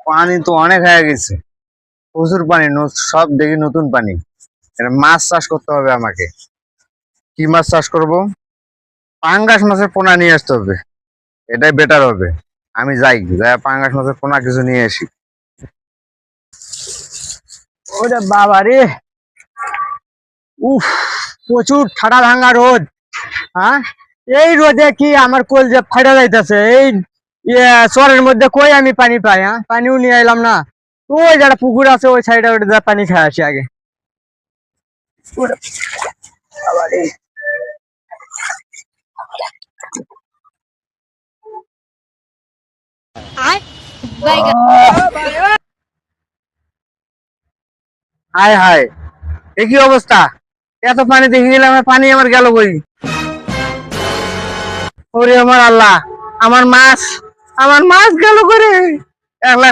পানি তো অনেক হয়ে গেছে, প্রচুর পানি, সব দেখি নতুন পানি। মাছ চাষ করতে হবে আমাকে। কি মাছ চাষ করব? পাঙ্গাস মাছের পোনা নিয়ে আসতে হবে, এটাই বেটার হবে। আমি যাই, যাই পাঙ্গাস মাছের পোনা কিছু নিয়ে আসি। ওরে বাবা রে, উফ, প্রচুর ঠাডা ভাঙা রোদ। হ্যাঁ, এই রোদে কি আমার কোল যে ফাটা যাইতেছে। এই চরের মধ্যে কই আমি পানি পাই? হ্যাঁ, পানিও নিয়ে এলাম না। ওই যারা পুকুর আছে ওই সাইডে ওটা যা পানি খাই আসি আগে। ওরে বাবা রে। হায় হায়, এ কি অবস্থা! এত পানি দেখে গেলাম, পানি আমার গেল কই? ওরে আমার আল্লাহ, আমার মাছ, আমার মাছ গেল করে। 1 লাখ